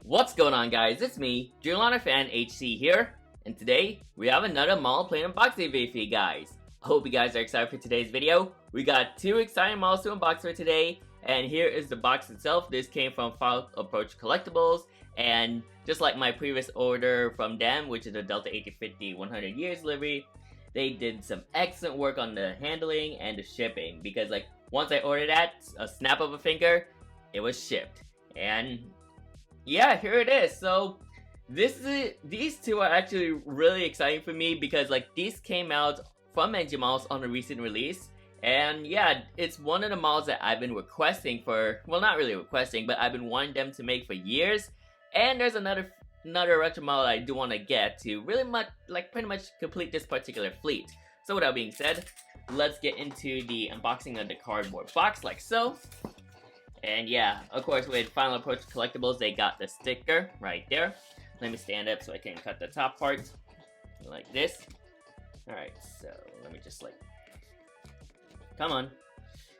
What's going on, guys? It's me, Duel fan HC here, and today we have another model plane unboxing video for you guys. I hope you guys are excited for today's video. We got two exciting models to unbox for today, and here is the box itself. This came from Final Approach Collectibles, and just like my previous order from them, which is the Delta 1850 100 years delivery, they did some excellent work on the handling and the shipping, because like once I ordered that, a snap of a finger, it was shipped. And yeah, here it is. So these two are actually really exciting for me because like these came out from NG Models on a recent release, and yeah, it's one of the models that I've been requesting for, well, not really requesting, but I've been wanting them to make for years. And there's another retro model I do want to get to really much, like pretty much complete this particular fleet. So with that being said, let's get into the unboxing of the cardboard box like so. And yeah, of course with Final Approach Collectibles, they got the sticker right there. Let me stand up so I can cut the top part like this. Alright, so let me just like, come on.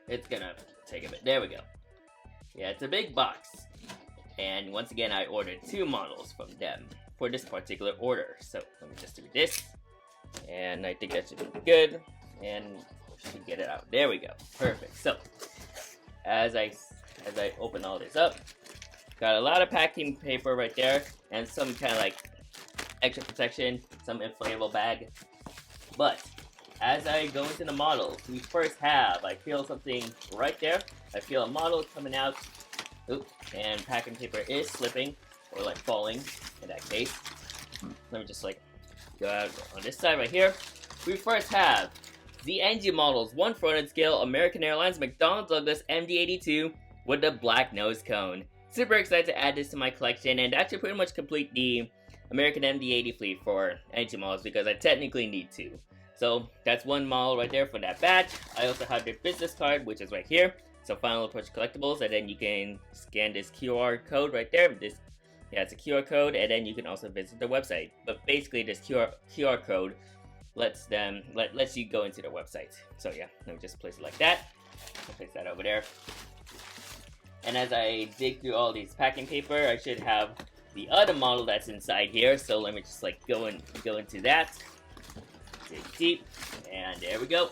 It's gonna take a bit. There we go. Yeah, it's a big box. And once again, I ordered two models from them for this particular order. So let me just do this. And I think that should be good. And we should get it out. There we go. Perfect. So as I open all this up, got a lot of packing paper right there and some kind of like extra protection, some inflatable bag. But as I go into the models, we first have, I feel something right there. I feel a model coming out. Oops, and packing paper is slipping, or like falling in that case. Let me just like go out on this side right here. We first have the NG Models 1 front-end scale American Airlines McDonnell Douglas MD-82 with the black nose cone. Super excited to add this to my collection, and that should pretty much complete the American MD-80 fleet for NG Models because I technically need two. So that's one model right there for that batch. I also have their business card, which is right here. So Final Approach Collectibles, and then you can scan this QR code right there. Yeah, it's a QR code, and then you can also visit their website. But basically, this QR code lets you go into their website. So yeah, let me just place it like that. I'll place that over there. And as I dig through all these packing paper, I should have the other model that's inside here. So let me just like go into that. Dig deep, and there we go.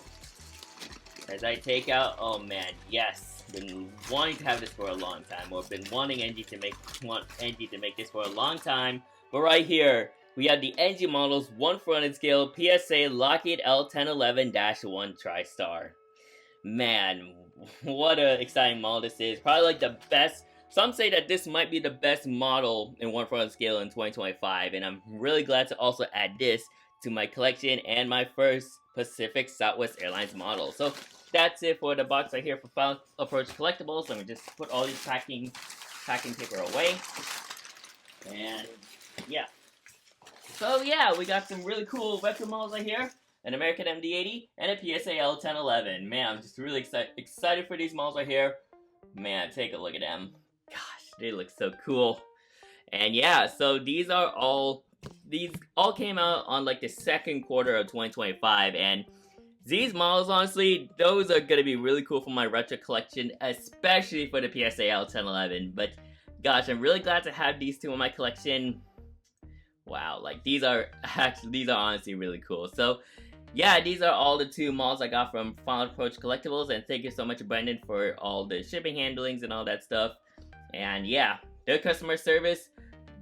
As I take out, oh man, yes, been wanting to have this for a long time, or been wanting NG to make this for a long time. But right here, we have the NG Models 1 front-end scale PSA L-1011 Tristar. Man, what an exciting model this is. Probably like the best. Some say that this might be the best model in 1 front-end scale in 2025, and I'm really glad to also add this to my collection and my first Pacific Southwest Airlines model. So that's it for the box right here for Final Approach Collectibles. Let me just put all these packing paper away. And yeah. So yeah, we got some really cool retro models right here. An American MD-80 and a PSA L-1011. Man, I'm just really excited for these models right here. Man, take a look at them. Gosh, they look so cool. And yeah, so these all came out on like the second quarter of 2025, and these models, honestly, those are gonna be really cool for my retro collection, especially for the PSA L-1011. But gosh, I'm really glad to have these two in my collection. Wow, like these are honestly really cool. So yeah, these are all the two models I got from Final Approach Collectibles, and thank you so much, Brendan, for all the shipping handlings and all that stuff. And yeah, their customer service,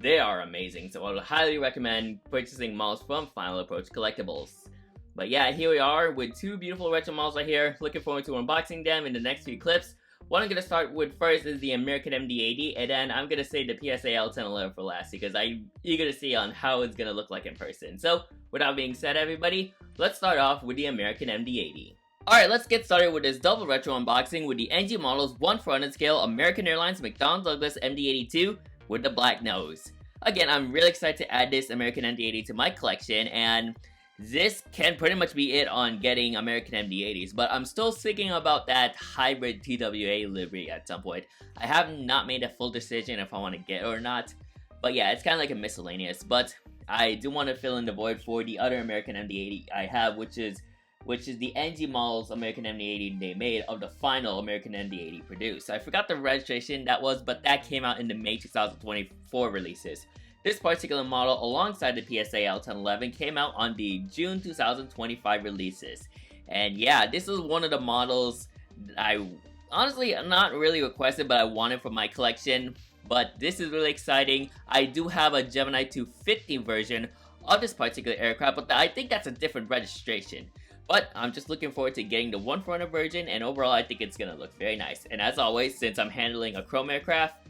they are amazing, so I would highly recommend purchasing models from Final Approach Collectibles. But yeah, here we are with two beautiful retro models right here. Looking forward to unboxing them in the next few clips. What I'm going to start with first is the American MD-80, and then I'm going to save the PSA L-1011 for last because I'm eager to see on how it's going to look like in person. So, with that being said, everybody, let's start off with the American MD-80. Alright, let's get started with this double retro unboxing with the NG Models 1 front-end scale American Airlines McDonnell Douglas MD-82 with the black nose. Again, I'm really excited to add this American MD-80 to my collection, and this can pretty much be it on getting American MD-80s, but I'm still thinking about that hybrid TWA livery at some point. I have not made a full decision if I want to get it or not, but yeah, it's kind of like a miscellaneous, but I do want to fill in the void for the other American MD-80 I have, which is which is the NG models American MD-80 they made of the final American MD-80 produced. I forgot the registration that was, but that came out in the May 2024 releases. This particular model, alongside the PSA L-1011, came out on the June 2025 releases. And yeah, this is one of the models that I honestly not really requested, but I wanted for my collection. But this is really exciting. I do have a Gemini 250 version of this particular aircraft, but I think that's a different registration. But I'm just looking forward to getting the 1/4 version, and overall I think it's gonna look very nice. And as always, since I'm handling a chrome aircraft,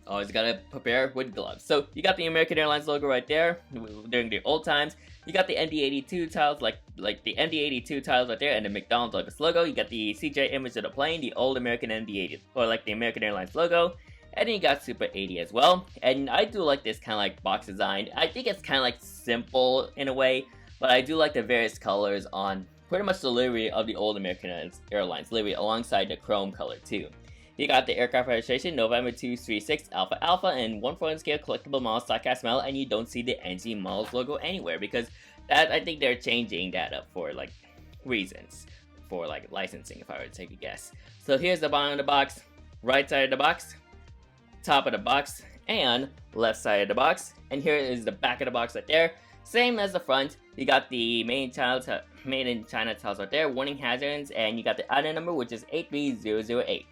always gotta prepare with gloves. So you got the American Airlines logo right there during the old times. You got the MD-82 tiles, like the MD-82 tiles right there, and the McDonnell Douglas logo. You got the CJ image of the plane, the old American MD-80, or like the American Airlines logo. And then you got Super 80 as well. And I do like this kind of like box design. I think it's kind of like simple in a way, but I do like the various colors on pretty much the livery of the old American Airlines livery alongside the chrome color too. You got the aircraft registration November 236 Alpha Alpha and 1/4 scale collectible model stockcast metal, and you don't see the NG models logo anywhere because that I think they're changing that up for like reasons for like licensing, if I were to take a guess. So here's the bottom of the box, right side of the box, top of the box, and left side of the box. And here is the back of the box right there. Same as the front. You got the made in China tiles right there, warning hazards, and you got the item number, which is 83008.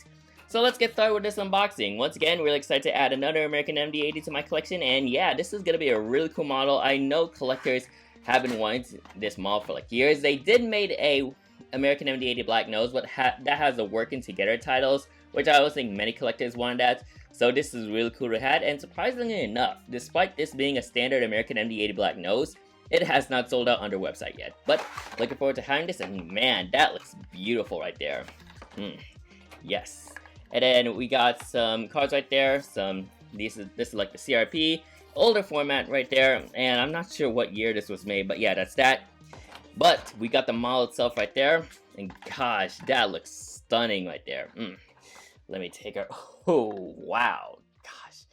So let's get started with this unboxing. Once again, really excited to add another American MD-80 to my collection, and yeah, this is gonna be a really cool model. I know collectors have been wanting this model for like years. They did made a American MD-80 Black Nose, but that has the Working Together titles, which I also think many collectors wanted that. So this is really cool to have, and surprisingly enough, despite this being a standard American MD-80 Black Nose, it has not sold out on their website yet. But looking forward to having this, and man, that looks beautiful right there. Yes. And then we got some cards right there. This is like the CRP, older format right there, and I'm not sure what year this was made, but yeah, that's that. But we got the model itself right there, and gosh, that looks stunning right there. Let me take her. Oh wow, gosh,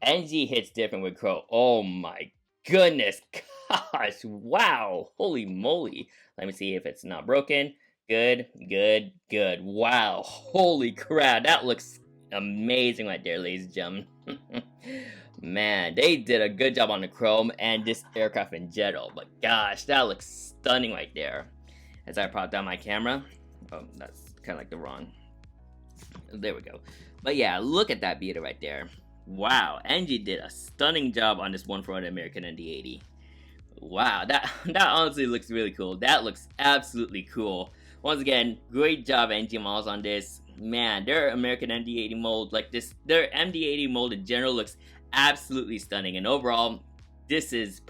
NG hits different with Crow. Oh my goodness, gosh, wow, holy moly. Let me see if it's not broken. Good. Wow, holy crap, that looks amazing right there, ladies and gentlemen. Man, they did a good job on the chrome and this aircraft in general, but gosh, that looks stunning right there. As I prop down my camera, oh, that's kind of like the wrong, there we go. But yeah, look at that beauty right there. Wow, NG did a stunning job on this 1/4 American MD-80. Wow, that honestly looks really cool. That looks absolutely cool. Once again, great job NG models on this. Man, their American MD-80 mold, like this, their MD-80 mold in general looks absolutely stunning. And overall, this is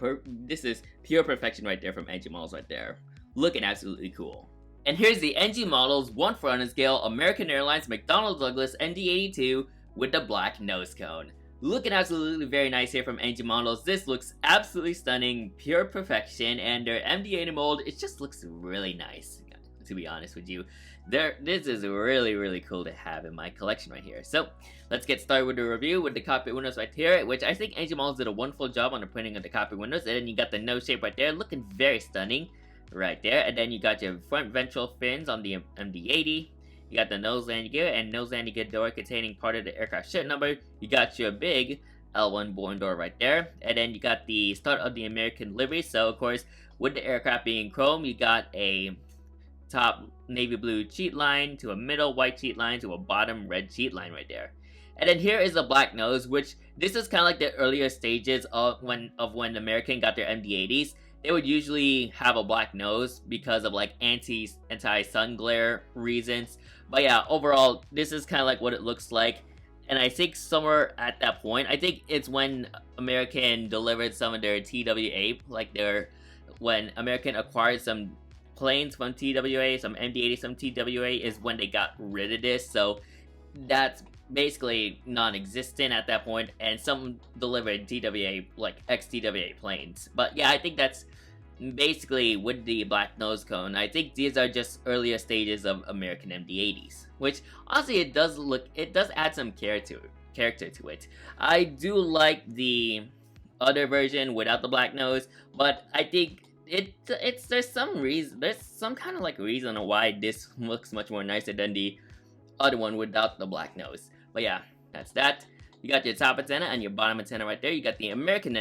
pure perfection right there from NG models right there. Looking absolutely cool. And here's the NG models 1/4 scale American Airlines McDonnell Douglas MD-82 with the black nose cone. Looking absolutely very nice here from NG models. This looks absolutely stunning, pure perfection, and their MD-80 mold, it just looks really nice. To be honest with you, this is really cool to have in my collection right here. So let's get started with the review with the cockpit windows right here, which I think NG models did a wonderful job on the printing of the cockpit windows. And then you got the nose shape right there, looking very stunning right there. And then you got your front ventral fins on the MD-80. You got the nose landing gear and nose landing gear door containing part of the aircraft ship number. You got your big L1 boarding door right there. And then you got the start of the American livery. So of course, with the aircraft being chrome, you got a top navy blue cheat line to a middle white cheat line to a bottom red cheat line right there. And then here is the black nose, which this is kind of like the earlier stages of when American got their MD-80s. They would usually have a black nose because of like anti-sun glare reasons. But yeah, overall, this is kind of like what it looks like. And I think somewhere at that point, I think it's when American delivered some of their TWA, like when American acquired some planes from TWA, some MD-80, some TWA, is when they got rid of this. So that's basically non-existent at that point, and some delivered TWA, like ex-TWA planes. But yeah, I think that's basically with the black nose cone. I think these are just earlier stages of American MD-80s, which honestly it does add some character to it. I do like the other version without the black nose, but I think there's some reason, there's some kind of like reason why this looks much more nicer than the other one without the black nose. But yeah, that's that. You got your top antenna and your bottom antenna right there. You got the American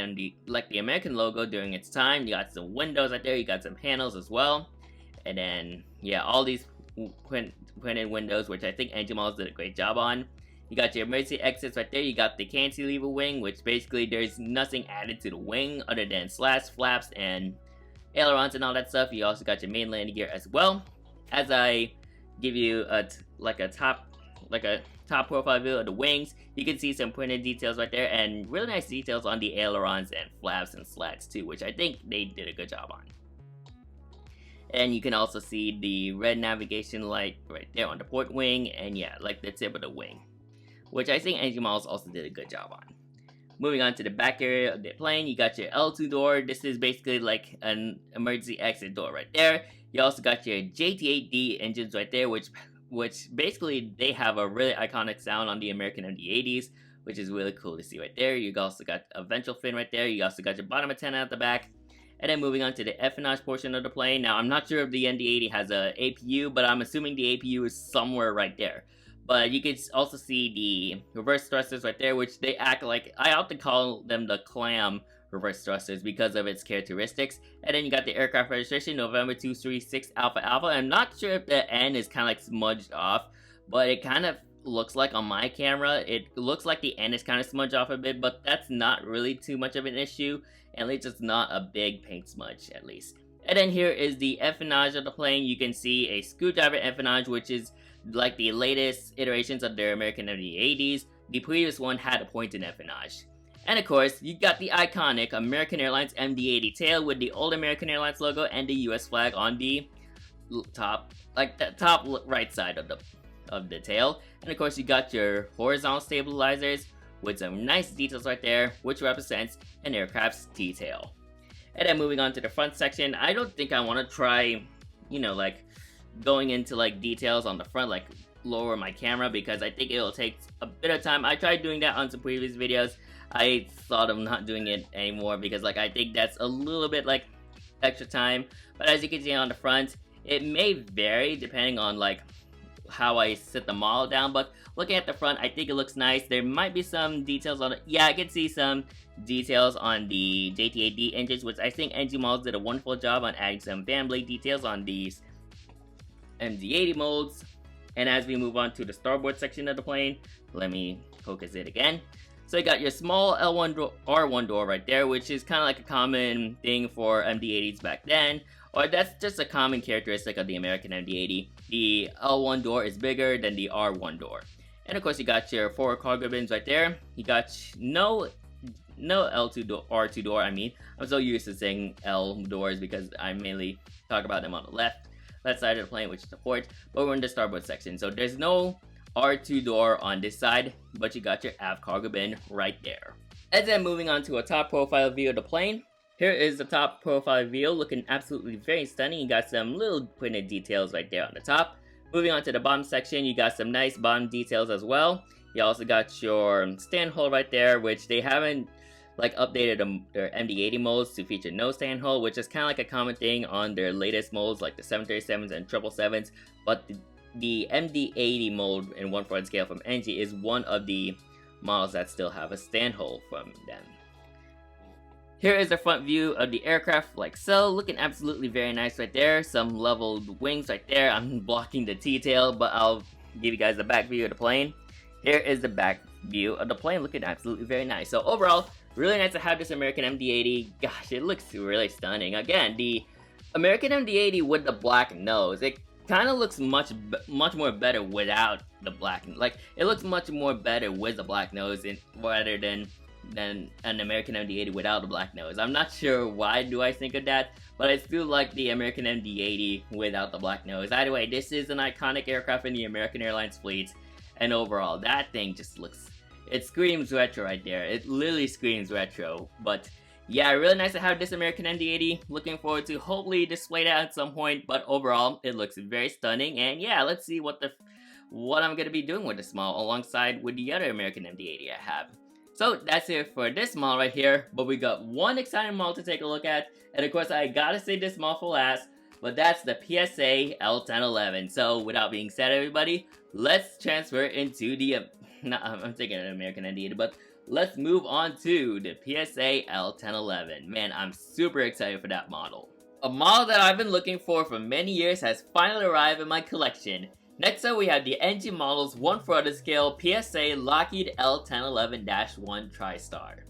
like the American logo during its time. You got some windows right there. You got some panels as well. And then, yeah, all these printed windows, which I think NG Models did a great job on. You got your emergency exits right there. You got the cantilever wing, which basically there's nothing added to the wing other than slats, flaps, and ailerons and all that stuff. You also got your main landing gear as well. As I give you a top profile view of the wings, you can see some printed details right there and really nice details on the ailerons and flaps and slats too, which I think they did a good job on. And you can also see the red navigation light right there on the port wing, and yeah, like the tip of the wing, which I think NG Models also did a good job on. Moving on to the back area of the plane, you got your L2 door. This is basically like an emergency exit door right there. You also got your JT8D engines right there, which basically they have a really iconic sound on the American MD-80s, which is really cool to see right there. You also got a ventral fin right there. You also got your bottom antenna at the back. And then moving on to the empennage portion of the plane. Now, I'm not sure if the MD-80 has a APU, but I'm assuming the APU is somewhere right there. But you can also see the reverse thrusters right there, which they act like, I often call them the clam reverse thrusters because of its characteristics. And then you got the aircraft registration, November 236 Alpha Alpha. I'm not sure if the N is kind of like smudged off, but it kind of looks like on my camera, it looks like the N is kind of smudged off a bit, but that's not really too much of an issue. At least it's not a big paint smudge, at least. And then here is the empennage of the plane. You can see a screwdriver empennage, which is like the latest iterations of their American MD-80s. The previous one had a pointed empennage. And of course, you got the iconic American Airlines MD-80 tail with the old American Airlines logo and the US flag on the top, like the top right side of the tail. And of course, you got your horizontal stabilizers with some nice details right there, which represents an aircraft's T-tail. And then moving on to the front section, I don't think I want to try, you know, like going into like details on the front, like lower my camera, because I think it'll take a bit of time. I tried doing that on some previous videos. I thought of not doing it anymore because like I think that's a little bit like extra time. But as you can see on the front, it may vary depending on like how I sit the model down, but looking at the front, I think it looks nice. There might be some details on it. Yeah, I can see some details on the JT8D engines, which I think NG Models did a wonderful job on adding some fan blade details on these MD-80 molds. And as we move on to the starboard section of the plane, let me focus it again. So you got your small R1 door right there, which is kind of like a common thing for MD-80s back then, or that's just a common characteristic of the American MD-80. The L1 door is bigger than the R1 door. And of course, you got your forward cargo bins right there. You got no L2 door, R2 door. I mean, I'm so used to saying L doors because I mainly talk about them on the left side of the plane, which is the port. But we're in the starboard section, so there's no R2 door on this side, but you got your aft cargo bin right there. And then moving on to a top profile view of the plane. Here is the top profile view, looking absolutely very stunning. You got some little printed details right there on the top. Moving on to the bottom section, you got some nice bottom details as well. You also got your stand hole right there, which they haven't like updated their MD-80 molds to feature no stand hole, which is kind of like a common thing on their latest molds like the 737s and 777s. But the MD-80 mold in 1/4 scale from NG is one of the models that still have a stand hole from them. Here is the front view of the aircraft like so, looking absolutely very nice right there. Some leveled wings right there. I'm blocking the T-tail, but I'll give you guys the back view of the plane. Here is the back view of the plane, looking absolutely very nice. So overall, really nice to have this American MD-80. Gosh, it looks really stunning. Again, the American MD-80 with the black nose, it kind of looks much more better without the black. Like, it looks much more better with the black nose rather than an American MD-80 without the black nose. I'm not sure why do I think of that, but I still like the American MD-80 without the black nose. Either way, this is an iconic aircraft in the American Airlines fleet, and overall, that thing just looks, it screams retro right there. It literally screams retro. But yeah, really nice to have this American MD-80. Looking forward to hopefully display that at some point, but overall, it looks very stunning. And yeah, let's see what I'm gonna be doing with this model alongside with the other American MD-80 I have. So that's it for this model right here, but we got one exciting model to take a look at, and of course I gotta say this model for last, but that's the PSA L-1011. So without being said, everybody, let's transfer into the, I'm thinking an American Indian, but let's move on to the PSA L-1011. Man, I'm super excited for that model. A model that I've been looking for many years has finally arrived in my collection. Next up, we have the NG Models 1/4 scale PSA Lockheed L-1011-1 Tristar.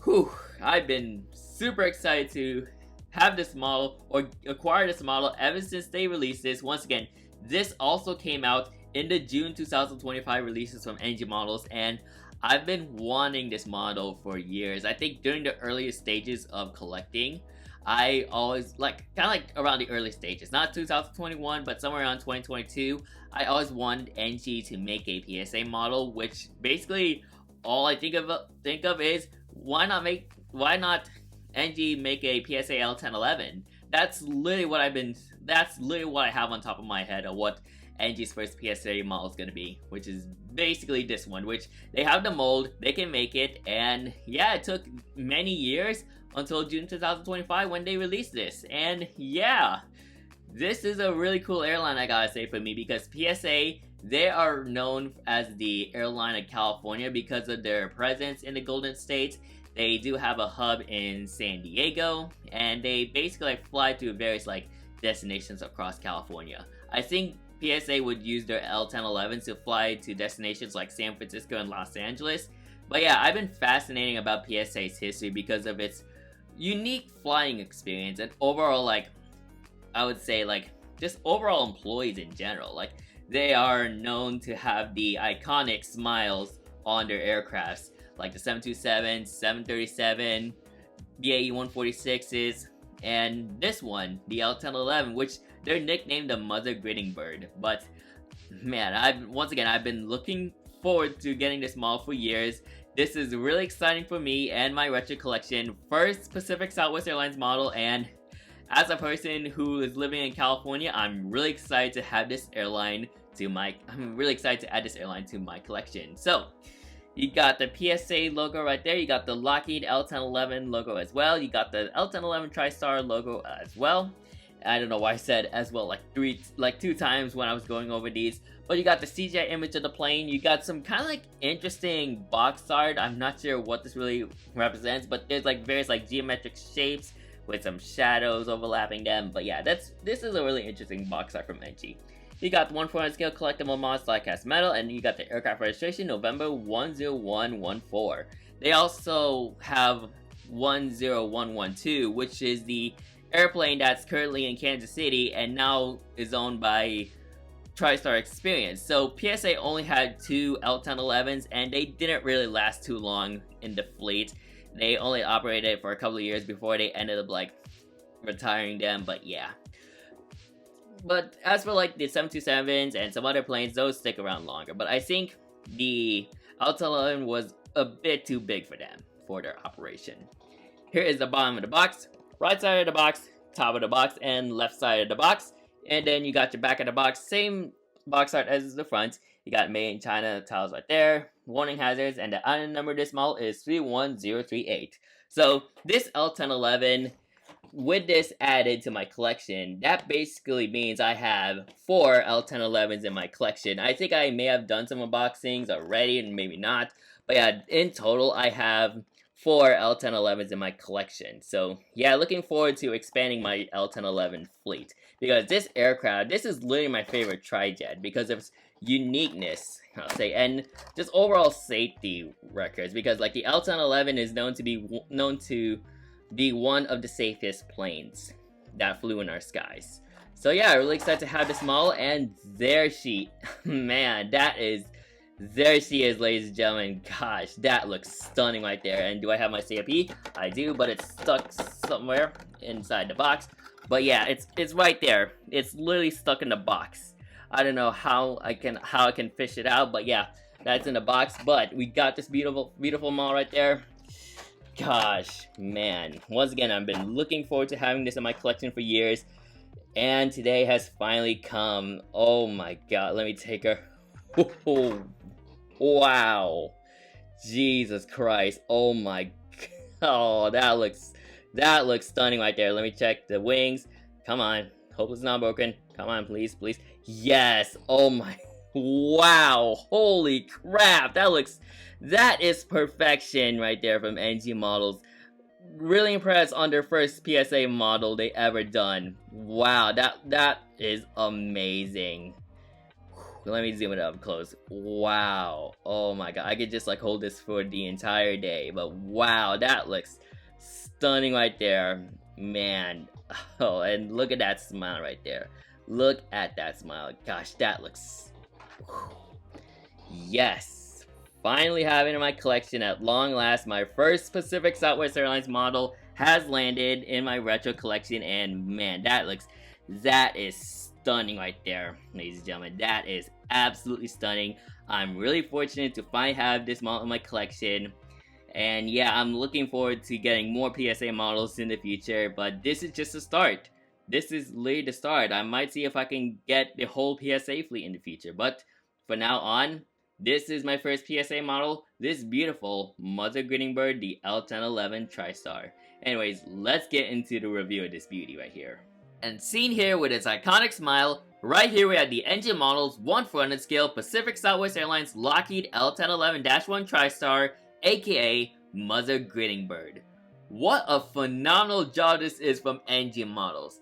Whew, I've been super excited to have this model or acquire this model ever since they released this. Once again, this also came out in the June 2025 releases from NG Models, and I've been wanting this model for years. I think during the earliest stages of collecting, I always, kind of around the early stages, not 2021, but somewhere around 2022, I always wanted NG to make a PSA model, which basically all I think of is, why not NG make a PSA L-1011? That's literally what I have on top of my head of what NG's first PSA model is going to be, which is basically this one, which they have the mold, they can make it, and yeah, it took many years until June 2025 when they released this. And yeah, this is a really cool airline, I gotta say, for me, because PSA, they are known as the airline of California because of their presence in the Golden State. They do have a hub in San Diego, and they basically fly to various destinations across California. I think PSA would use their L-1011s to fly to destinations like San Francisco and Los Angeles. But yeah, I've been fascinating about PSA's history because of its unique flying experience and overall, I would say, just overall employees in general. They are known to have the iconic smiles on their aircrafts, like the 727, 737, BAE 146s, and this one, the L-1011, which they're nicknamed the Mother Grinning Bird. But man, I've been looking forward to getting this model for years. This is really exciting for me and my retro collection. First Pacific Southwest Airlines model, and as a person who is living in California, I'm really excited to add this airline to my collection. So you got the PSA logo right there, you got the Lockheed L-1011 logo as well, you got the L-1011 Tristar logo as well. I don't know why I said as well two times when I was going over these. But you got the CGI image of the plane, you got some kind of interesting box art. I'm not sure what this really represents, but there's various geometric shapes with some shadows overlapping them. But yeah, this is a really interesting box art from NG. You got the 1/4 scale collectible mod slide cast metal, and you got the aircraft registration November 10114. They also have 10112, which is the airplane that's currently in Kansas City and now is owned by Tristar Experience. So PSA only had 2 L-1011s, and they didn't really last too long in the fleet. They only operated for a couple of years before they ended up retiring them. But yeah, but as for the 727s and some other planes, those stick around longer. But I think the L-1011 was a bit too big for them for their operation. Here is the bottom of the box, right side of the box, top of the box, and left side of the box. And then you got your back of the box, same box art as the front. You got made in China tiles right there, warning hazards, and the item number of this model is 31038. So this L-1011, with this added to my collection, that basically means I have 4 L-1011s in my collection. I think I may have done some unboxings already and maybe not, but yeah, in total I have 4 L-1011s in my collection. So yeah, looking forward to expanding my L-1011 fleet, because this aircraft, this is literally my favorite trijet because of its uniqueness, I'll say, and just overall safety records, because the L-1011 is known to be one of the safest planes that flew in our skies. So yeah, really excited to have this model, and there she, man, there she is, ladies and gentlemen. Gosh, that looks stunning right there. And do I have my CIP? I do, but it's stuck somewhere inside the box. But yeah, it's right there. It's literally stuck in the box. I don't know how I can fish it out, but yeah, that's in the box. But we got this beautiful model right there. Gosh, man. Once again, I've been looking forward to having this in my collection for years, and today has finally come. Oh my god, let me take her. Oh, wow. Jesus Christ. Oh my. Oh, that looks stunning right there. Let me check the wings. Come on. Hope it's not broken. Come on, please, please. Yes. Oh my. Wow. Holy crap. That is perfection right there from NG Models. Really impressed on their first PSA model they ever done. Wow, that is amazing. Let me zoom it up close. Wow. Oh my god, I could just like hold this for the entire day. But wow, that looks stunning right there. Man. Oh, and look at that smile right there. Look at that smile. Gosh, that looks... Yes. Finally having in my collection at long last. My first Pacific Southwest Airlines model has landed in my retro collection, and man, that is stunning right there, ladies and gentlemen. That is absolutely stunning. I'm really fortunate to finally have this model in my collection, and yeah, I'm looking forward to getting more PSA models in the future, but this is just a start. This is literally the start. I might see if I can get the whole PSA fleet in the future, but for now on, this is my first PSA model, this beautiful Mother Greeting Bird, the L-1011 Tristar. Anyways, let's get into the review of this beauty right here. And seen here with its iconic smile, right here we have the engine model's 1/400 scale Pacific Southwest Airlines Lockheed L-1011-1 Tristar, aka Mother Greeting Bird. What a phenomenal job this is from NG Models.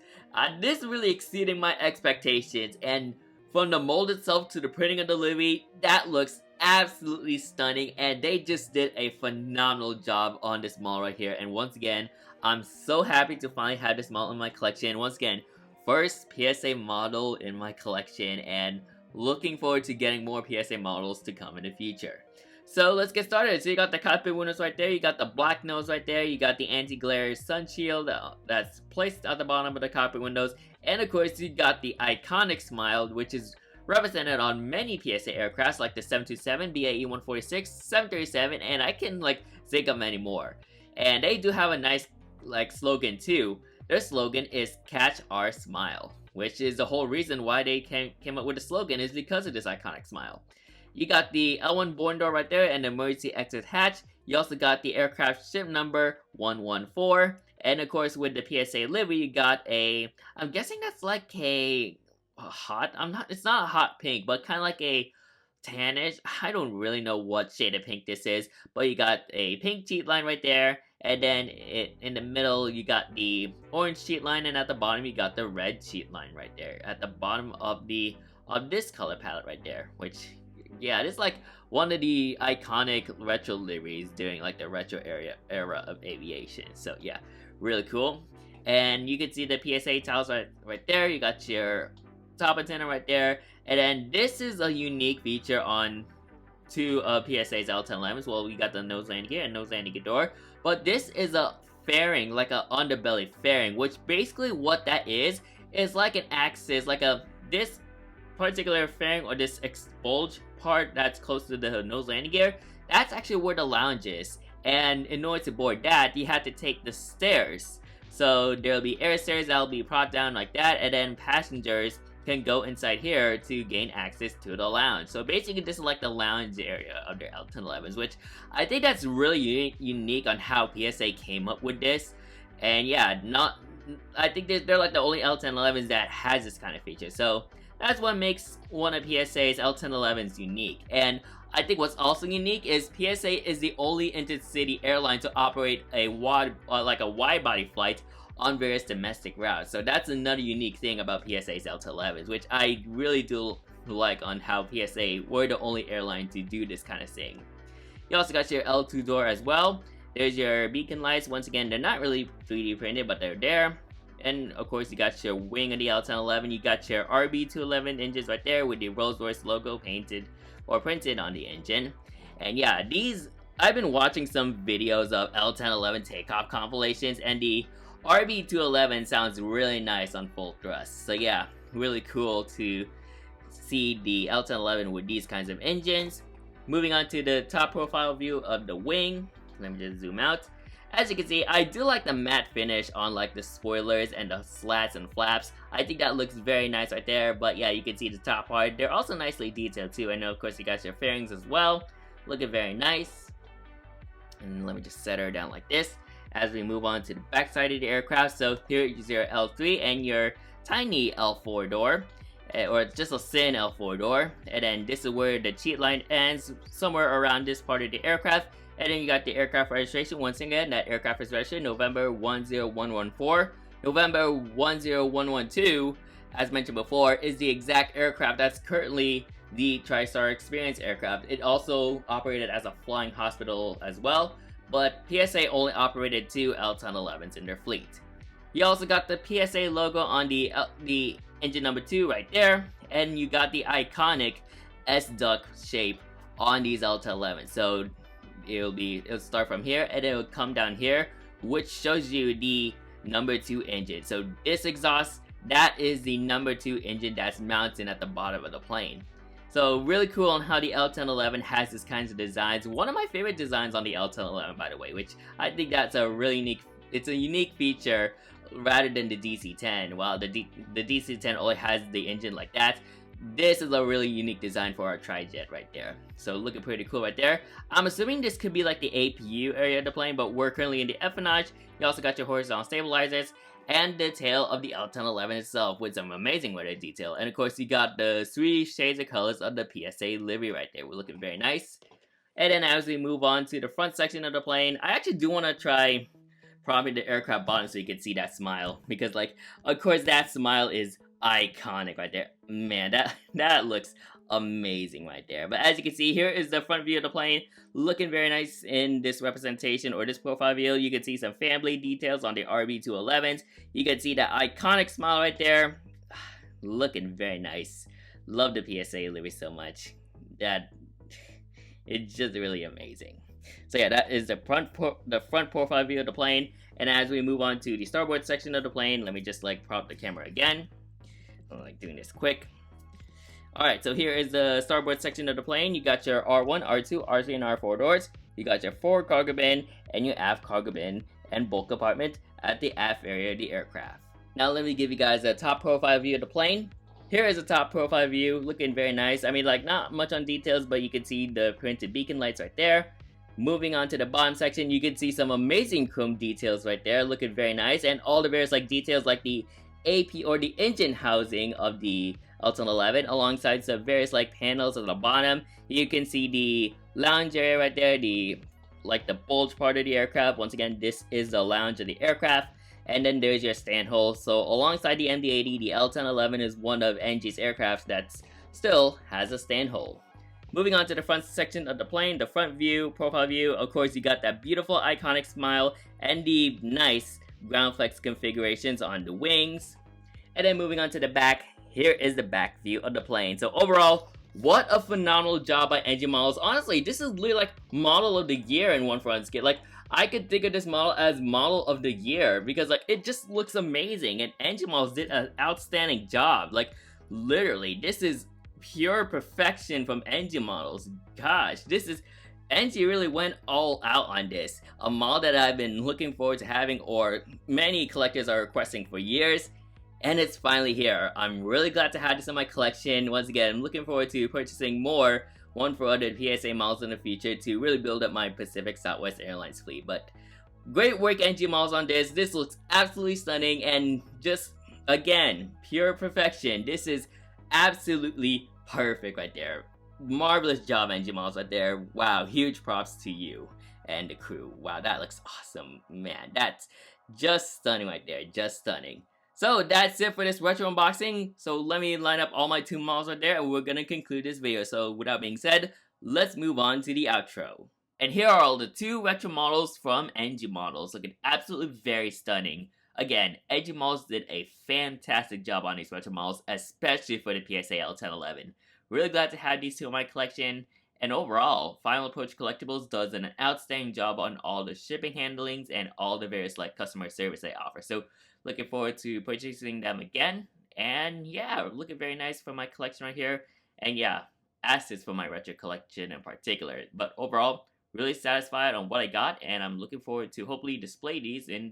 This really exceeding my expectations, and from the mold itself to the printing and delivery, that looks absolutely stunning, and they just did a phenomenal job on this model right here. And once again, I'm so happy to finally have this model in my collection. Once again, first PSA model in my collection, and looking forward to getting more PSA models to come in the future. So let's get started. So you got the cockpit windows right there, you got the black nose right there, you got the anti-glare sun shield that's placed at the bottom of the cockpit windows, and of course you got the iconic smile, which is represented on many PSA aircrafts like the 727, BAE 146, 737, and I can like think of many more. And they do have a nice like slogan too. Their slogan is "Catch Our Smile," which is the whole reason why they came up with the slogan, is because of this iconic smile. You got the L1 boarding door right there and the emergency exit hatch. You also got the aircraft ship number 114. And of course with the PSA livery, you got a, I'm guessing that's like a hot, it's not a hot pink, but kind of like a tannish. I don't really know what shade of pink this is, but you got a pink sheet line right there. And then in the middle, you got the orange sheet line, and at the bottom, you got the red sheet line right there. At the bottom of this color palette right there, which, yeah, this is like one of the iconic retro liveries during like the retro era of aviation. So yeah, really cool. And you can see the PSA tiles right there. You got your top antenna right there. And then this is a unique feature on two of PSA's L-1011s. Well, we got the nose landing gear and nose landing gear door. But this is a fairing, like a underbelly fairing, which basically what that is like an axis, like this particular fairing or this bulge part that's close to the nose landing gear, that's actually where the lounge is. And in order to board that, you have to take the stairs. So there'll be air stairs that'll be brought down like that, and then passengers can go inside here to gain access to the lounge. So basically this is like the lounge area of their L-1011s, which I think that's really unique on how PSA came up with this. And yeah, I think they're like the only L-1011s that has this kind of feature. So that's what makes one of PSA's L-1011s unique. And I think what's also unique is PSA is the only intercity airline to operate a wide body flight on various domestic routes. So that's another unique thing about PSA's L-1011s, which I really do like on how PSA were the only airline to do this kind of thing. You also got your L2 door as well. There's your beacon lights. Once again, they're not really 3D printed, but they're there. And of course, you got your wing of the L-1011. You got your RB211 engines right there with the Rolls-Royce logo painted or printed on the engine. And yeah, I've been watching some videos of L-1011 takeoff compilations, and the RB211 sounds really nice on full thrust. So yeah, really cool to see the L-1011 with these kinds of engines. Moving on to the top profile view of the wing. Let me just zoom out. As you can see, I do like the matte finish on like the spoilers and the slats and flaps. I think that looks very nice right there. But yeah, you can see the top part. They're also nicely detailed too. And of course you got your fairings as well. Looking very nice. And let me just set her down like this as we move on to the back side of the aircraft. So here is your L3 and your tiny L4 door, or just a thin L4 door. And then this is where the cheat line ends, somewhere around this part of the aircraft. And then you got the aircraft registration. Once again, that aircraft is registered November 10114. November 10112, as mentioned before, is the exact aircraft that's currently the Tristar Experience aircraft. It also operated as a flying hospital as well, but PSA only operated 2 L-1011s in their fleet. You also got the PSA logo on the engine number 2 right there, and you got the iconic S-duck shape on these L-1011s. So it'll start from here and it'll come down here, which shows you the number 2 engine. So this exhaust, that is the number 2 engine that's mounted at the bottom of the plane. So really cool on how the L-1011 has this kinds of designs. One of my favorite designs on the L-1011, by the way, which I think that's a really unique feature rather than the DC-10. While the DC-10 only has the engine like that, this is a really unique design for our tri-jet right there. So looking pretty cool right there. I'm assuming this could be like the APU area of the plane, but we're currently in the empennage. You also got your horizontal stabilizers and the tail of the L-1011 itself with some amazing weather detail. And of course you got the 3 shades of colors of the PSA livery right there. We're looking very nice. And then as we move on to the front section of the plane, I actually do want to try propping the aircraft bottom so you can see that smile, because like, of course that smile is iconic right there. Man, that looks amazing right there. But as you can see, here is the front view of the plane, looking very nice in this representation or this profile view. You can see some family details on the RB211s. You can see that iconic smile right there, looking very nice. Love the PSA livery so much. It's just really amazing. So yeah, that is the front profile view of the plane. And as we move on to the starboard section of the plane, let me just like prop the camera again. I'm like doing this quick. Alright, so here is the starboard section of the plane. You got your R1, R2, R3, and R4 doors. You got your forward cargo bin and your aft cargo bin and bulk compartment at the aft area of the aircraft. Now let me give you guys a top profile view of the plane. Here is a top profile view, looking very nice. I mean, like, not much on details, but you can see the printed beacon lights right there. Moving on to the bottom section, you can see some amazing chrome details right there, looking very nice. And all the various like details like the AP or the engine housing of the L-1011 alongside some various like panels at the bottom. You can see the lounge area right there, the bulge part of the aircraft. Once again, this is the lounge of the aircraft. And then there's your stand hole. So alongside the MD-80, the L-1011 is one of NG's aircraft that still has a stand hole. Moving on to the front section of the plane, the front view, profile view, of course you got that beautiful iconic smile and the nice ground flex configurations on the wings. And then moving on to the back, here is the back view of the plane. So overall, what a phenomenal job by NG Models. Honestly, this is literally like model of the year in one front skit. Like, I could think of this model as model of the year because like it just looks amazing, and NG Models did an outstanding job. Like literally, this is pure perfection from NG Models. Gosh, NG really went all out on this. A model that I've been looking forward to having, or many collectors are requesting for years, and it's finally here. I'm really glad to have this in my collection. Once again, I'm looking forward to purchasing more one for other PSA models in the future to really build up my Pacific Southwest Airlines fleet. But great work, NG Models, on this. This looks absolutely stunning and just, again, pure perfection. This is absolutely perfect right there. Marvelous job, NG Models, right there. Wow, huge props to you and the crew. Wow, that looks awesome. Man, that's just stunning right there. Just stunning. So that's it for this retro unboxing. So let me line up all my 2 models right there and we're gonna conclude this video. So without being said, let's move on to the outro. And here are all the 2 retro models from NG Models, looking absolutely very stunning. Again, NG Models did a fantastic job on these retro models, especially for the PSA L-1011. Really glad to have these 2 in my collection. And overall, Final Approach Collectibles does an outstanding job on all the shipping handlings and all the various like customer service they offer. So looking forward to purchasing them again. And yeah, looking very nice for my collection right here. And yeah, assets for my retro collection in particular. But overall, really satisfied on what I got, and I'm looking forward to hopefully display these in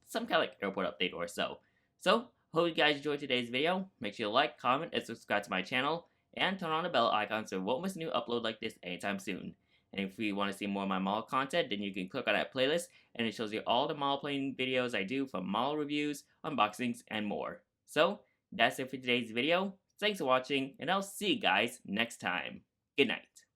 some kind of like airport update or so. So, hope you guys enjoyed today's video. Make sure to like, comment, and subscribe to my channel, and turn on the bell icon so you won't miss a new upload like this anytime soon. And if you want to see more of my mall content, then you can click on that playlist, and it shows you all the mall playing videos I do from mall reviews, unboxings, and more. So, that's it for today's video. Thanks for watching, and I'll see you guys next time. Good night.